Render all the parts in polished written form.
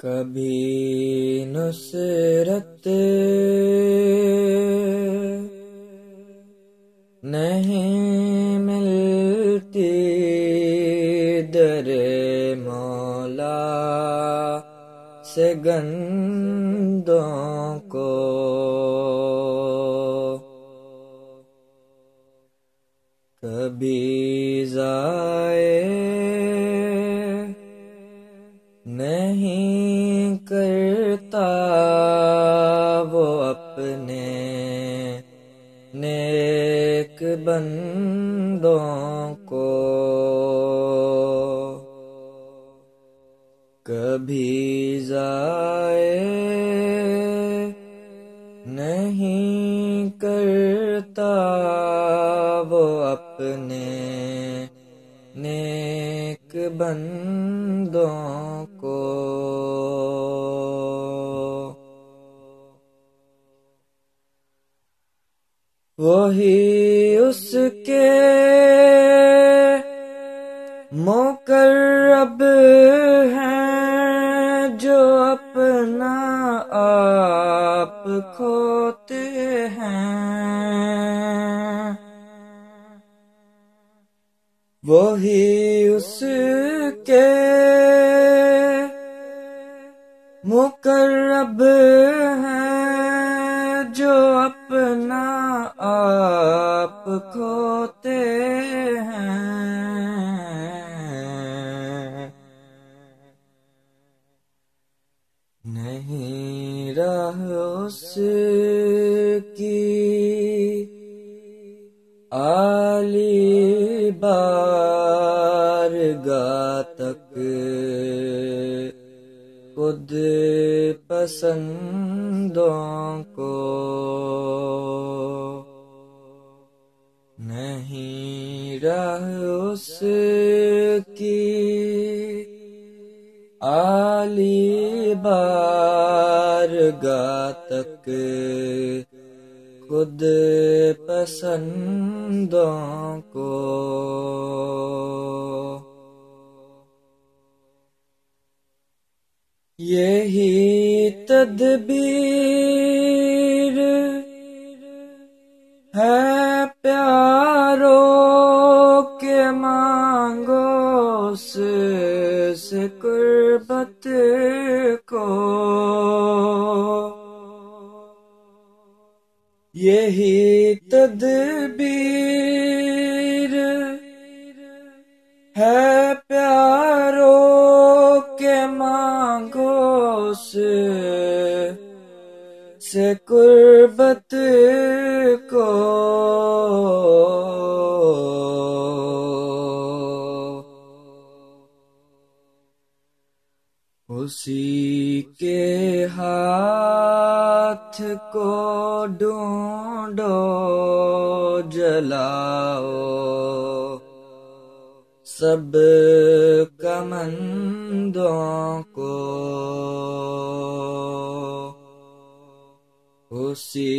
کبھی نصرت نہیں ملتی در مولا سے گندوں کو، کبھی ضائع نہیں کرتا وہ اپنے نیک بندوں کو، کبھی ضائع نہیں کرتا وہ اپنے نیک بندوں کو۔ وہی اس کے مقرب ہیں جو اپنا آپ کھوتے ہیں، وہی اس کے مقرب ہیں جو اپنا آپ کھوتے ہیں، نہیں راہ اس کی عالی بارگاہ تک خود پسندوں کو، نہیں راہ اس کی عالی بارگاہ تک خود پسندوں کو، یہی تدبیر ہے پیاروں کے مانگو اس سے قربت کو، یہی تدبیر ہے پیاروں کے مانگو اس سے قربت کو، اسی کے ہاتھ کو ڈھونڈو جلاؤ سب کمندوں کو، اسی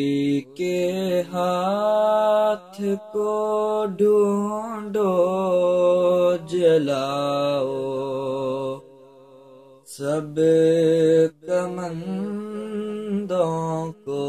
کے ہاتھ کو ڈھونڈو جلاؤ سب کمندوں کو۔